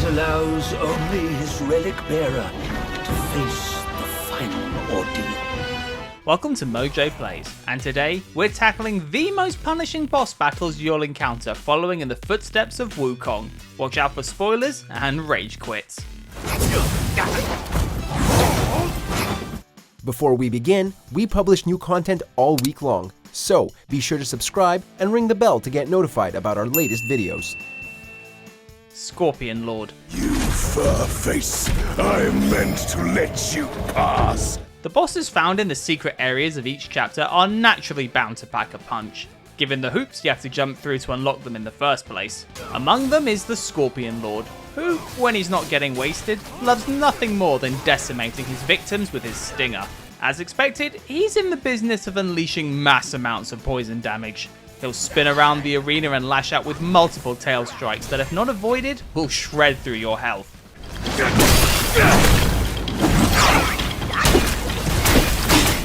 and allows only his relic bearer to face the final ordeal. Welcome to MojoPlays, and today we're tackling the most punishing boss battles you'll encounter following in the footsteps of Wukong. Watch out for spoilers and rage quits. Before we begin, we publish new content all week long, so be sure to subscribe and ring the bell to get notified about our latest videos. Scorpion Lord. You fur-face, I meant to let you pass. The bosses found in the secret areas of each chapter are naturally bound to pack a punch, given the hoops you have to jump through to unlock them in the first place. Among them is the Scorpion Lord, who, when he's not getting wasted, loves nothing more than decimating his victims with his stinger. As expected, he's in the business of unleashing mass amounts of poison damage. He'll spin around the arena and lash out with multiple tail strikes that, if not avoided, will shred through your health.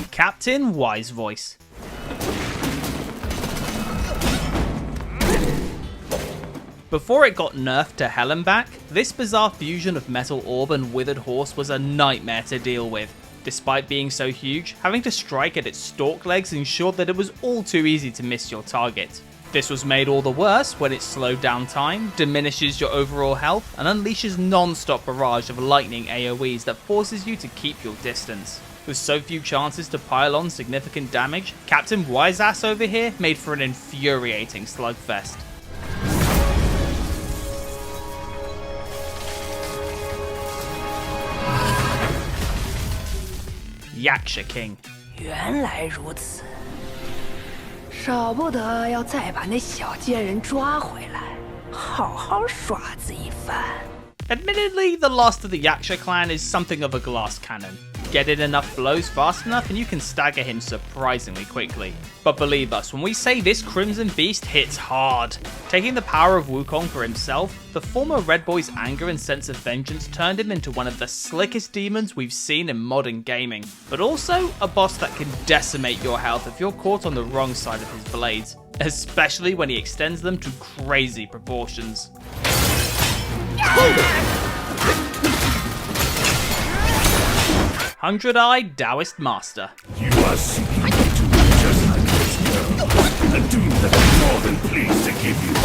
Captain Wise Voice. Before it got nerfed to hell and back, this bizarre fusion of Metal Orb and Withered Horse was a nightmare to deal with. Despite being so huge, having to strike at its stalk legs ensured that it was all too easy to miss your target. This was made all the worse when it slowed down time, diminishes your overall health, and unleashes non-stop barrage of lightning AoEs that forces you to keep your distance. With so few chances to pile on significant damage, Captain Wiseass over here made for an infuriating slugfest. Yaka King. 原来如此，少不得要再把那小贱人抓回来，好好耍子一番。 Admittedly, the last of the Yaksha clan is something of a glass cannon. Get in enough blows fast enough and you can stagger him surprisingly quickly. But believe us, when we say this Crimson Beast hits hard. Taking the power of Wukong for himself, the former Red Boy's anger and sense of vengeance turned him into one of the slickest demons we've seen in modern gaming. But also, a boss that can decimate your health if you're caught on the wrong side of his blades. Especially when he extends them to crazy proportions. Hundred-Eyed Daoist Master. You are seeking to do just like this girl, a doom that I'm more than pleased to give you.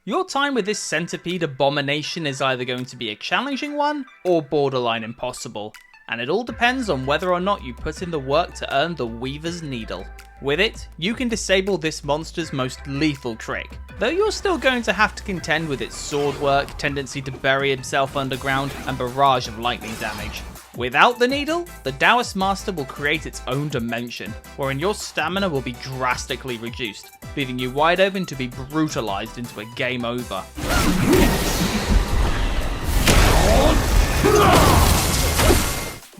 Your time with this centipede abomination is either going to be a challenging one or borderline impossible, and it all depends on whether or not you put in the work to earn the Weaver's Needle. With it, you can disable this monster's most lethal trick, though you're still going to have to contend with its sword work, tendency to bury himself underground, and barrage of lightning damage. Without the needle, the Daoist Master will create its own dimension, wherein your stamina will be drastically reduced, leaving you wide open to be brutalized into a game over.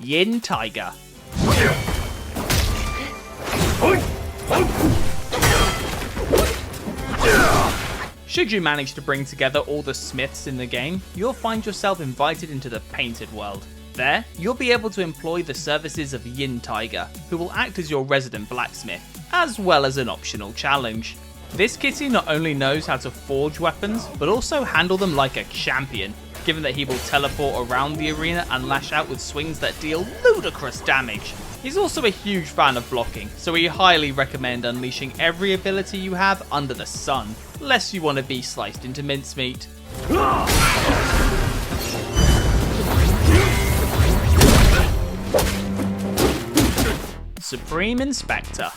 Yin Tiger. Should you manage to bring together all the smiths in the game, you'll find yourself invited into the Painted World. There, you'll be able to employ the services of Yin Tiger, who will act as your resident blacksmith, as well as an optional challenge. This kitty not only knows how to forge weapons, but also handle them like a champion, given that he will teleport around the arena and lash out with swings that deal ludicrous damage. He's also a huge fan of blocking, so we highly recommend unleashing every ability you have under the sun, lest you want to be sliced into mincemeat. Supreme Inspector.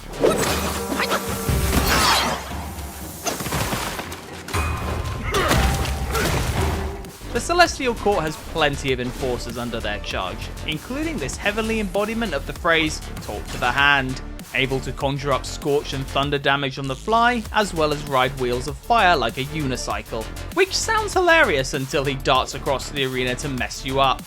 The Celestial Court has plenty of enforcers under their charge, including this heavenly embodiment of the phrase, talk to the hand, able to conjure up scorch and thunder damage on the fly, as well as ride wheels of fire like a unicycle, which sounds hilarious until he darts across the arena to mess you up.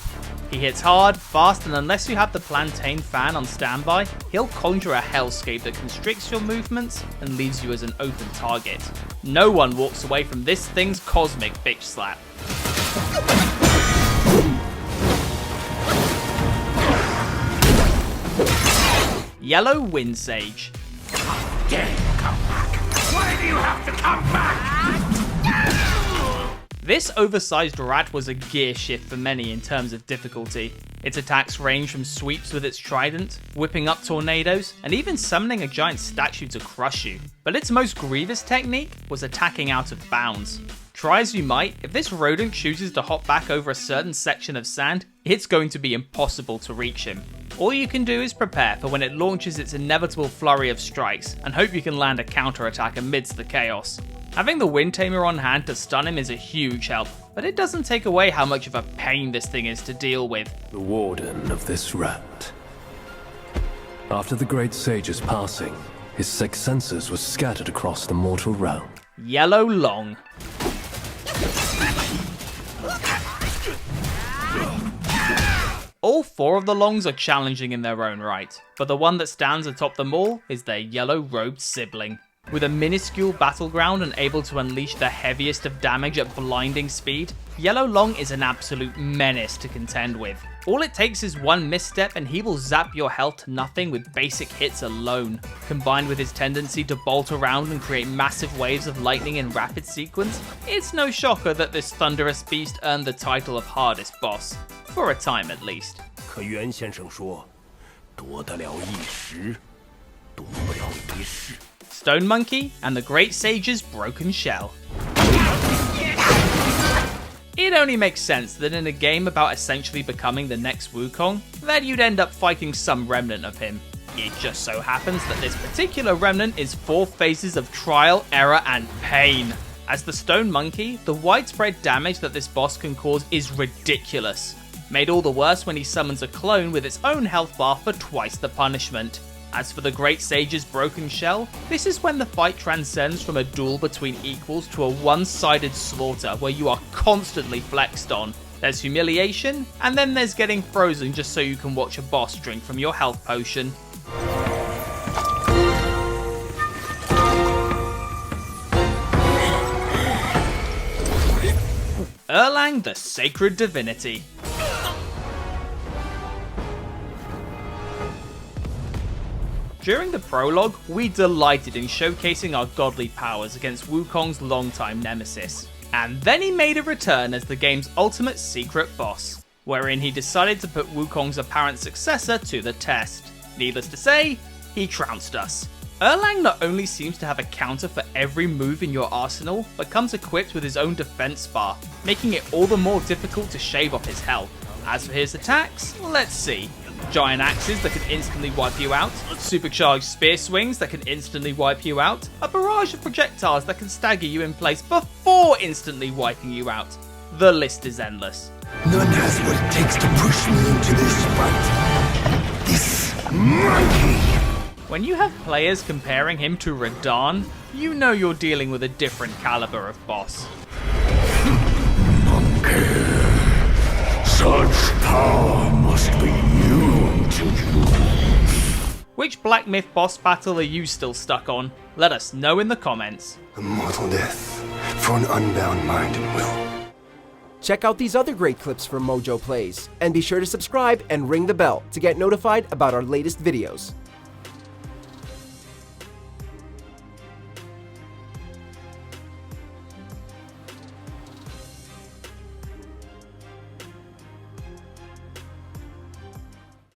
He hits hard, fast, and unless you have the plantain fan on standby, he'll conjure a hellscape that constricts your movements and leaves you as an open target. No one walks away from this thing's cosmic bitch slap. Yellow Wind Sage. Dare you come back? Why do you have to come back? This oversized rat was a gear shift for many in terms of difficulty. Its attacks range from sweeps with its trident, whipping up tornadoes, and even summoning a giant statue to crush you. But its most grievous technique was attacking out of bounds. Try as you might, if this rodent chooses to hop back over a certain section of sand, it's going to be impossible to reach him. All you can do is prepare for when it launches its inevitable flurry of strikes, and hope you can land a counterattack amidst the chaos. Having the Wind Tamer on hand to stun him is a huge help, but it doesn't take away how much of a pain this thing is to deal with. The warden of this rat. After the great sage's passing, his sixth senses were scattered across the mortal realm. Yellow Long. All four of the Longs are challenging in their own right, but the one that stands atop them all is their yellow-robed sibling. With a minuscule battleground and able to unleash the heaviest of damage at blinding speed, Yellow Long is an absolute menace to contend with. All it takes is one misstep and he will zap your health to nothing with basic hits alone. Combined with his tendency to bolt around and create massive waves of lightning in rapid sequence, it's no shocker that this thunderous beast earned the title of hardest boss. For a time at least. 可袁先生说，夺得了一时，夺不了一世。 Stone Monkey and the Great Sage's Broken Shell. It only makes sense that in a game about essentially becoming the next Wukong, that you'd end up fighting some remnant of him. It just so happens that this particular remnant is 4 phases of trial, error, and pain. As the Stone Monkey, the widespread damage that this boss can cause is ridiculous. Made all the worse when he summons a clone with its own health bar for twice the punishment. As for the Great Sage's Broken Shell, this is when the fight transcends from a duel between equals to a one-sided slaughter where you are constantly flexed on. There's humiliation, and then there's getting frozen just so you can watch a boss drink from your health potion. Erlang the Sacred Divinity. During the prologue, we delighted in showcasing our godly powers against Wukong's longtime nemesis. And then he made a return as the game's ultimate secret boss, wherein he decided to put Wukong's apparent successor to the test. Needless to say, he trounced us. Erlang not only seems to have a counter for every move in your arsenal, but comes equipped with his own defense bar, making it all the more difficult to shave off his health. As for his attacks, let's see. Giant axes that can instantly wipe you out, supercharged spear swings that can instantly wipe you out, a barrage of projectiles that can stagger you in place before instantly wiping you out. The list is endless. None has what it takes to push me into this fight. This monkey! When you have players comparing him to Radahn, you know you're dealing with a different caliber of boss. Such power must be new to you. Which Black Myth boss battle are you still stuck on? Let us know in the comments. A mortal death for an unbound mind and will. Check out these other great clips from MojoPlays, and be sure to subscribe and ring the bell to get notified about our latest videos.